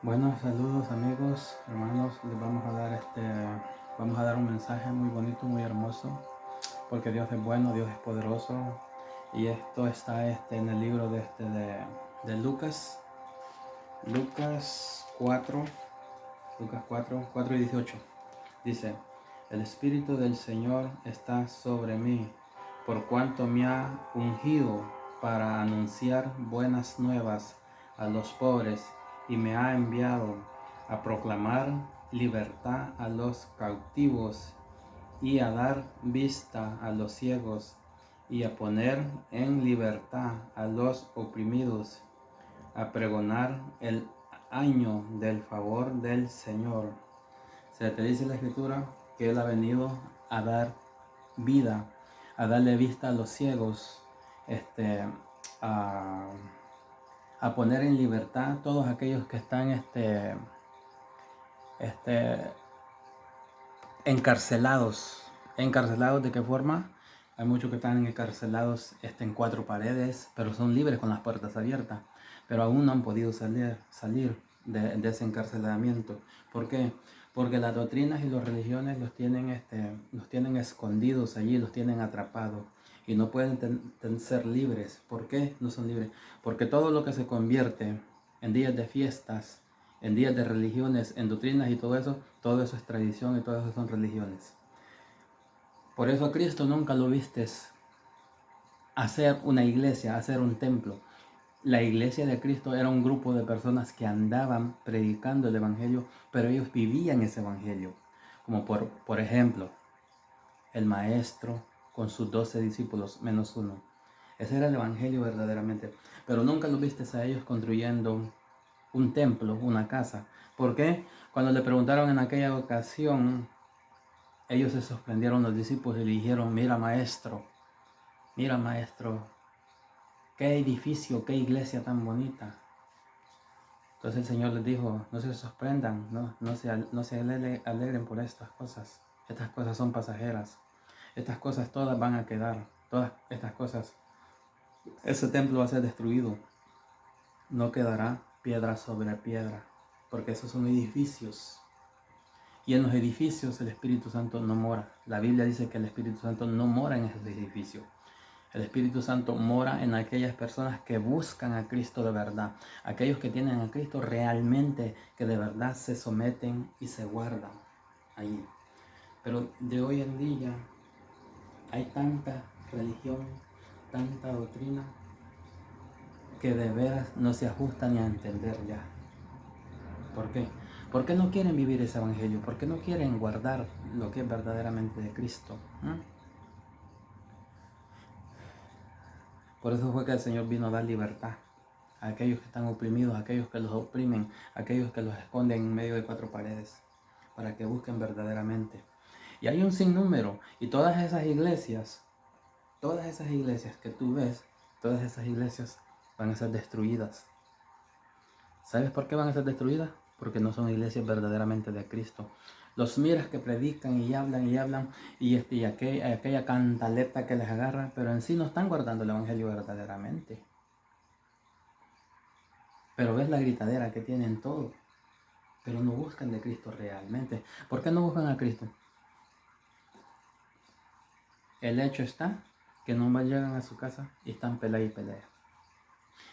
Bueno, saludos amigos, hermanos. Les vamos a dar un mensaje muy bonito, muy hermoso, porque Dios es bueno, Dios es poderoso, y esto está en el libro de Lucas, Lucas 4, Lucas 4 y 18. Dice: el Espíritu del Señor está sobre mí, por cuanto me ha ungido para anunciar buenas nuevas a los pobres, y me ha enviado a proclamar libertad a los cautivos y a dar vista a los ciegos, y a poner en libertad a los oprimidos, a pregonar el año del favor del Señor. Se te dice en la escritura que Él ha venido a dar vida, a darle vista a los ciegos, a, a poner en libertad a todos aquellos que están este, encarcelados. ¿Encarcelados de qué forma? Hay muchos que están encarcelados en cuatro paredes, pero son libres con las puertas abiertas. Pero aún no han podido salir de ese encarcelamiento. ¿Por qué? Porque las doctrinas y las religiones los tienen escondidos allí, los tienen atrapados. Y no pueden ser libres. ¿Por qué no son libres? Porque todo lo que se convierte en días de fiestas, en días de religiones, en doctrinas y todo eso es tradición y todo eso son religiones. Por eso a Cristo nunca lo vistes hacer una iglesia, hacer un templo. La iglesia de Cristo era un grupo de personas que andaban predicando el evangelio, pero ellos vivían ese evangelio. Como por ejemplo, el maestro con sus 12 discípulos menos uno. Ese era el evangelio verdaderamente. Pero nunca lo vistes a ellos construyendo un templo, una casa. ¿Por qué? Cuando le preguntaron en aquella ocasión, ellos se sorprendieron, los discípulos, y le dijeron: mira maestro, qué edificio, qué iglesia tan bonita. Entonces el Señor les dijo: no se sorprendan, no se alegren por estas cosas. Estas cosas son pasajeras. Estas cosas todas van a quedar. Todas estas cosas. Ese templo va a ser destruido. No quedará piedra sobre piedra, porque esos son edificios. Y en los edificios el Espíritu Santo no mora. La Biblia dice que el Espíritu Santo no mora en esos edificios. El Espíritu Santo mora en aquellas personas que buscan a Cristo de verdad. Aquellos que tienen a Cristo realmente, que de verdad se someten y se guardan ahí. Pero de hoy en día hay tanta religión, tanta doctrina, que de veras no se ajusta ni a entender ya. ¿Por qué? ¿Por qué no quieren vivir ese evangelio? ¿Por qué no quieren guardar lo que es verdaderamente de Cristo? Por eso fue que el Señor vino a dar libertad a aquellos que están oprimidos, a aquellos que los oprimen, a aquellos que los esconden en medio de cuatro paredes, para que busquen verdaderamente. Y hay un sinnúmero, y todas esas iglesias que tú ves, todas esas iglesias van a ser destruidas. ¿Sabes por qué van a ser destruidas? Porque no son iglesias verdaderamente de Cristo. Los miras que predican y hablan, y aquella cantaleta que les agarra, pero en sí no están guardando el evangelio verdaderamente. Pero ves la gritadera que tienen todo, pero no buscan de Cristo realmente. ¿Por qué no buscan a Cristo? El hecho está que no llegan a su casa y están pelea y pelea.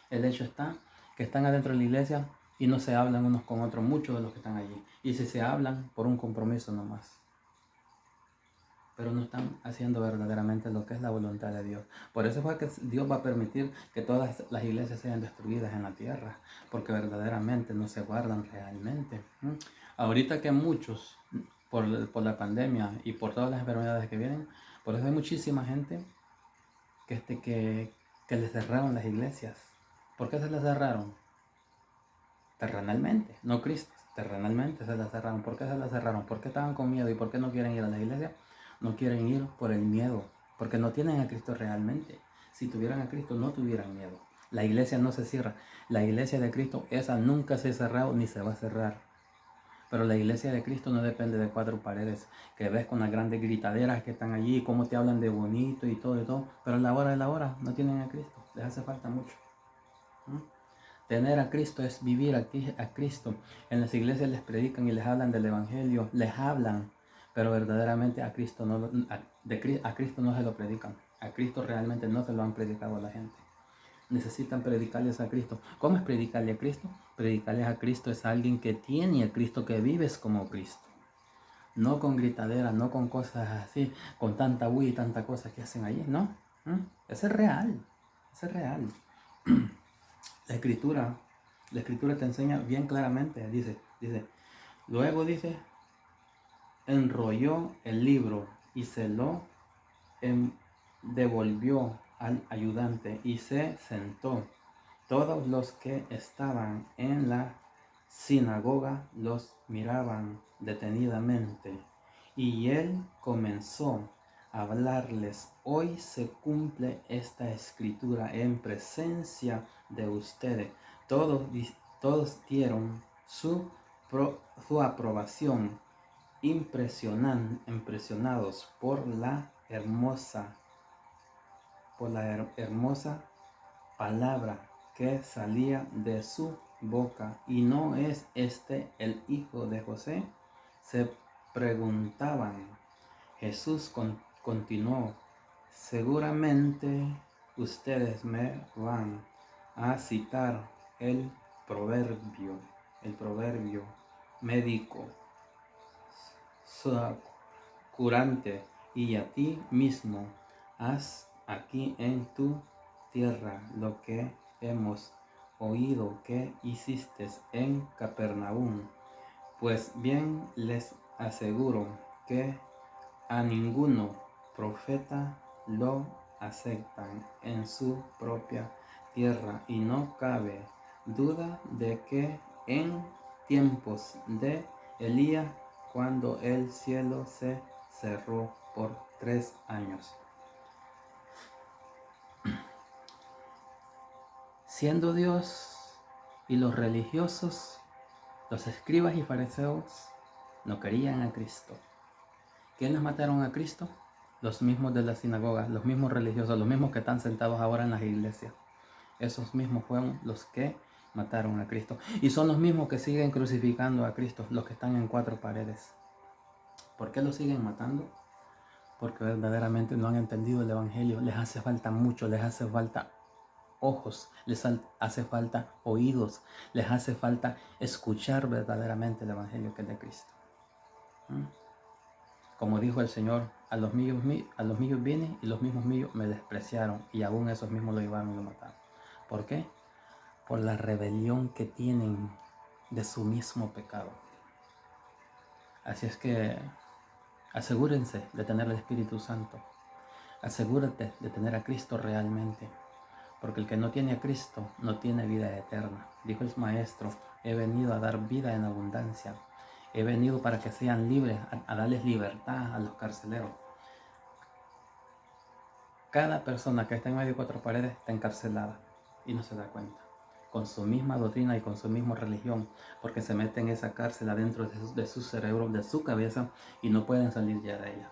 El hecho está que están adentro de la iglesia y no se hablan unos con otros, muchos de los que están allí. Y si se hablan, por un compromiso nomás. Pero no están haciendo verdaderamente lo que es la voluntad de Dios. Por eso fue que Dios va a permitir que todas las iglesias sean destruidas en la tierra, porque verdaderamente no se guardan realmente. Ahorita que muchos, por la pandemia y por todas las enfermedades que vienen, por eso hay muchísima gente que les cerraron las iglesias. ¿Por qué se las cerraron? Terrenalmente, no Cristo, terrenalmente se las cerraron. ¿Por qué se las cerraron? ¿Por qué estaban con miedo y por qué no quieren ir a la iglesia? No quieren ir por el miedo, porque no tienen a Cristo realmente. Si tuvieran a Cristo no tuvieran miedo. La iglesia no se cierra. La iglesia de Cristo, esa nunca se ha cerrado ni se va a cerrar. Pero la iglesia de Cristo no depende de cuatro paredes, que ves con las grandes gritaderas que están allí, cómo te hablan de bonito y todo, pero a la hora de la hora no tienen a Cristo. Les hace falta mucho. Tener a Cristo es vivir aquí a Cristo. En las iglesias les predican y les hablan del Evangelio, les hablan, pero verdaderamente a Cristo a Cristo no se lo predican. A Cristo realmente no se lo han predicado a la gente. Necesitan predicarles a Cristo. ¿Cómo es predicarle a Cristo? Predicarles a Cristo es alguien que tiene a Cristo, que vives como Cristo. No con gritadera, no con cosas así, con tanta bulla y tanta cosa que hacen allí, ¿no? Eso es real, eso es real. La escritura te enseña bien claramente, dice, luego dice, enrolló el libro y se lo devolvió al ayudante y se sentó. Todos los que estaban en la sinagoga los miraban detenidamente y él comenzó a hablarles. Hoy se cumple esta escritura en presencia de ustedes. Todos dieron su aprobación, impresionados por la hermosa palabra que salía de su boca. ¿Y no es este el hijo de José? Se preguntaban. Jesús continuó, seguramente ustedes me van a citar el proverbio médico, curante, y a ti mismo haz aquí en tu tierra lo que hemos oído que hiciste en Capernaum. Pues bien les aseguro que a ninguno profeta lo aceptan en su propia tierra, y no cabe duda de que en tiempos de Elías, cuando el cielo se cerró por 3 años, siendo Dios y los religiosos, los escribas y fariseos, no querían a Cristo. ¿Quiénes mataron a Cristo? Los mismos de la sinagoga, los mismos religiosos, los mismos que están sentados ahora en las iglesias. Esos mismos fueron los que mataron a Cristo. Y son los mismos que siguen crucificando a Cristo, los que están en 4 paredes. ¿Por qué los siguen matando? Porque verdaderamente no han entendido el Evangelio. Les hace falta mucho, les hace falta ojos, les hace falta oídos, les hace falta escuchar verdaderamente el Evangelio que es de Cristo. Como dijo el Señor, a los míos vine y los mismos míos me despreciaron, y aún esos mismos lo llevaron y lo mataron. ¿Por qué? Por la rebelión que tienen de su mismo pecado. Así es que asegúrense de tener el Espíritu Santo. Asegúrate de tener a Cristo realmente. Porque el que no tiene a Cristo no tiene vida eterna. Dijo el Maestro, he venido a dar vida en abundancia. He venido para que sean libres, a darles libertad a los carceleros. Cada persona que está en medio de 4 paredes está encarcelada y no se da cuenta. Con su misma doctrina y con su misma religión, porque se mete en esa cárcel adentro de su cerebro, de su cabeza, y no pueden salir ya de ella.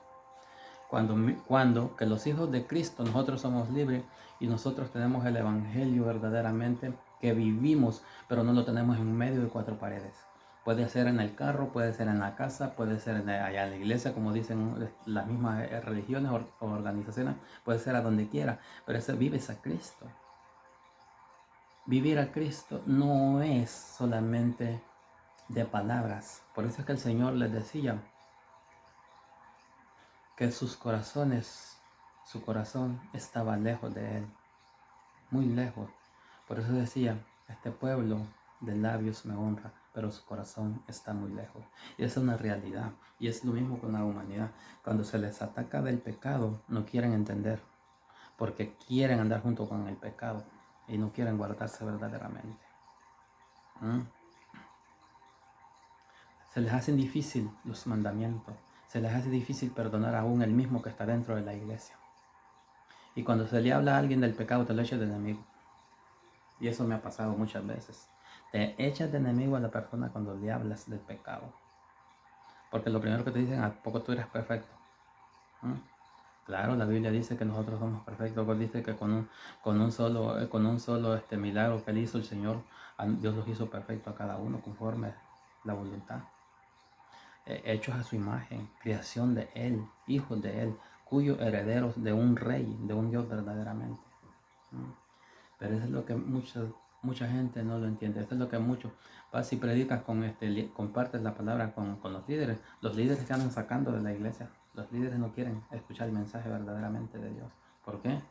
Cuando que los hijos de Cristo, nosotros somos libres y nosotros tenemos el Evangelio verdaderamente que vivimos, pero no lo tenemos en medio de 4 paredes. Puede ser en el carro, puede ser en la casa, puede ser allá en la iglesia, como dicen las mismas religiones o organizaciones, puede ser a donde quiera, pero ese vives a Cristo. Vivir a Cristo no es solamente de palabras. Por eso es que el Señor les decía que su corazón estaba lejos de Él, muy lejos. Por eso decía, este pueblo de labios me honra, pero su corazón está muy lejos. Y esa es una realidad. Y es lo mismo con la humanidad. Cuando se les ataca del pecado, no quieren entender, porque quieren andar junto con el pecado y no quieren guardarse verdaderamente. Se les hace difícil los mandamientos. Se les hace difícil perdonar aún el mismo que está dentro de la iglesia. Y cuando se le habla a alguien del pecado, te lo echas de enemigo. Y eso me ha pasado muchas veces. Te echas de enemigo a la persona cuando le hablas del pecado. Porque lo primero que te dicen, ¿a poco tú eres perfecto? Claro, la Biblia dice que nosotros somos perfectos. Dios dice que con un solo milagro que Él hizo el Señor, Dios los hizo perfectos a cada uno conforme la voluntad. Hechos a su imagen, creación de Él, hijos de Él, cuyos herederos de un rey, de un Dios verdaderamente. Pero eso es lo que mucha gente no lo entiende. Eso es lo que muchos, vas y predicas compartes la palabra con los líderes que andan sacando de la iglesia. Los líderes no quieren escuchar el mensaje verdaderamente de Dios. ¿Por qué?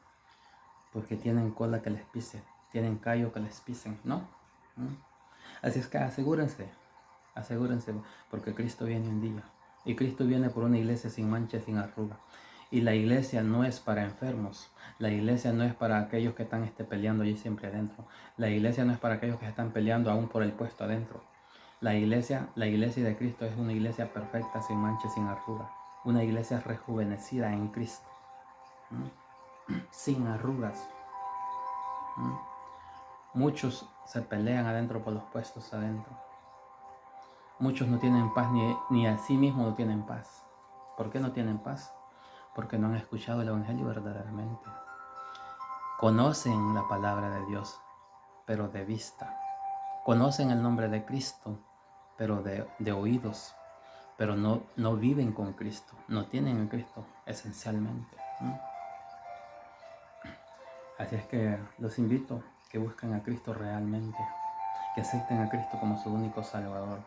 Porque tienen cola que les pise, tienen callo que les pisen, ¿no? Así es que asegúrense, porque Cristo viene un día. Y Cristo viene por una iglesia sin mancha, sin arruga. Y la iglesia no es para enfermos. La iglesia no es para aquellos que están peleando allí siempre adentro. La iglesia no es para aquellos que están peleando aún por el puesto adentro. La iglesia de Cristo es una iglesia perfecta, sin mancha, sin arruga. Una iglesia rejuvenecida en Cristo. Sin arrugas. Muchos se pelean adentro por los puestos adentro. Muchos no tienen paz, ni a sí mismos no tienen paz. ¿Por qué no tienen paz? Porque no han escuchado el Evangelio verdaderamente. Conocen la palabra de Dios, pero de vista. Conocen el nombre de Cristo, pero de oídos. Pero no viven con Cristo, no tienen a Cristo esencialmente. Así es que los invito a que busquen a Cristo realmente, que acepten a Cristo como su único Salvador.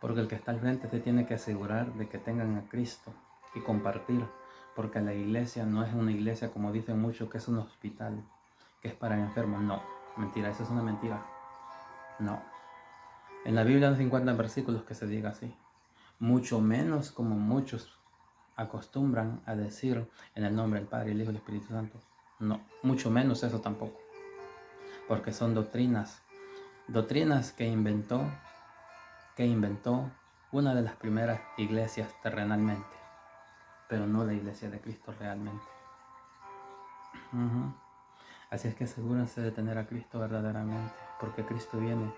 Porque el que está al frente se tiene que asegurar de que tengan a Cristo y compartir. Porque la iglesia no es una iglesia, como dicen muchos, que es un hospital, que es para enfermos. No, mentira, eso es una mentira. No. En la Biblia no se encuentran versículos que se diga así. Mucho menos como muchos acostumbran a decir en el nombre del Padre, el Hijo y el Espíritu Santo. No, mucho menos eso tampoco. Porque son doctrinas que inventó una de las primeras iglesias terrenalmente, pero no la iglesia de Cristo realmente. Así es que asegúrense de tener a Cristo verdaderamente, porque Cristo viene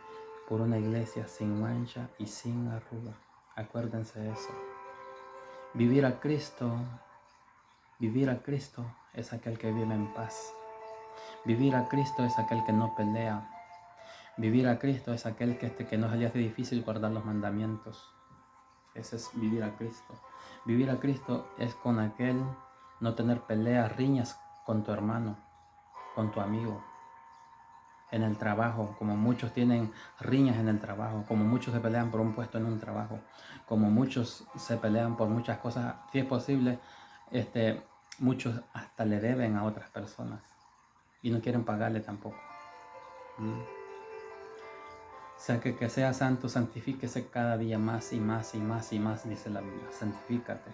por una iglesia sin mancha y sin arruga. Acuérdense de eso. Vivir a Cristo es aquel que vive en paz. Vivir a Cristo es aquel que no pelea. Vivir a Cristo es aquel que no se le hace difícil guardar los mandamientos. Ese es vivir a Cristo. Vivir a Cristo es con aquel no tener peleas, riñas con tu hermano, con tu amigo. En el trabajo, como muchos tienen riñas en el trabajo, como muchos se pelean por un puesto en un trabajo, como muchos se pelean por muchas cosas, si es posible, muchos hasta le deben a otras personas y no quieren pagarle tampoco. O sea, que sea santo, santifíquese cada día más y más y más y más, dice la Biblia. Santifícate.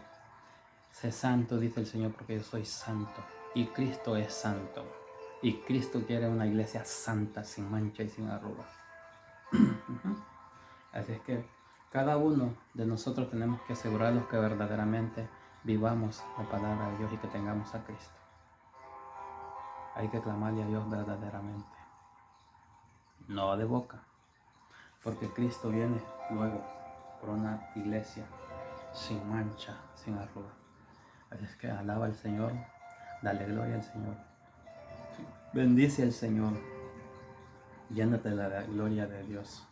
Sé santo, dice el Señor, porque yo soy santo. Y Cristo es santo. Y Cristo quiere una iglesia santa, sin mancha y sin arruga. Así es que cada uno de nosotros tenemos que asegurarnos que verdaderamente vivamos la palabra de Dios y que tengamos a Cristo. Hay que clamarle a Dios verdaderamente. No de boca. Porque Cristo viene luego por una iglesia sin mancha, sin arruga. Así es que alaba al Señor, dale gloria al Señor. Bendice al Señor, llénate de la gloria de Dios.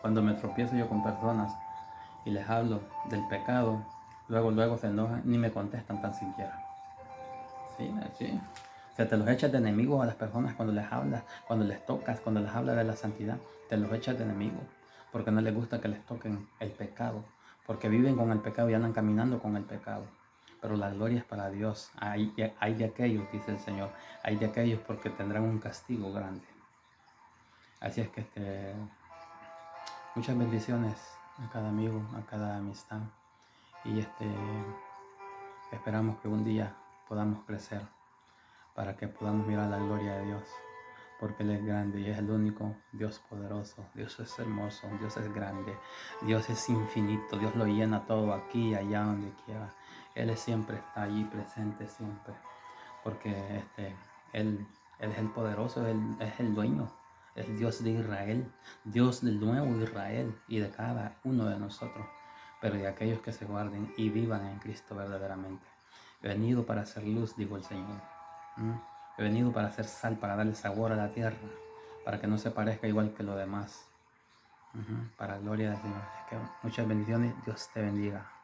Cuando me tropiezo yo con personas y les hablo del pecado, luego se enojan, ni me contestan tan siquiera. Sí. O sea, te los echas de enemigos a las personas cuando les hablas, cuando les tocas, cuando les hablas de la santidad, te los echas de enemigos, porque no les gusta que les toquen el pecado, porque viven con el pecado y andan caminando con el pecado. Pero la gloria es para Dios. Hay de aquellos, dice el Señor, hay de aquellos porque tendrán un castigo grande. Así es que muchas bendiciones a cada amigo, a cada amistad, y esperamos que un día podamos crecer para que podamos mirar la gloria de Dios, porque Él es grande y es el único Dios poderoso. Dios es hermoso, Dios es grande, Dios es infinito, Dios lo llena todo aquí y allá donde quiera. Él siempre está allí presente, siempre, porque Él es el poderoso, Él es el dueño, es Dios de Israel, Dios del nuevo Israel y de cada uno de nosotros. pero de aquellos que se guarden y vivan en Cristo verdaderamente. He venido para hacer luz, dijo el Señor. He venido para hacer sal, para darle sabor a la tierra, para que no se parezca igual que lo demás. Para gloria del Señor. Muchas bendiciones. Dios te bendiga.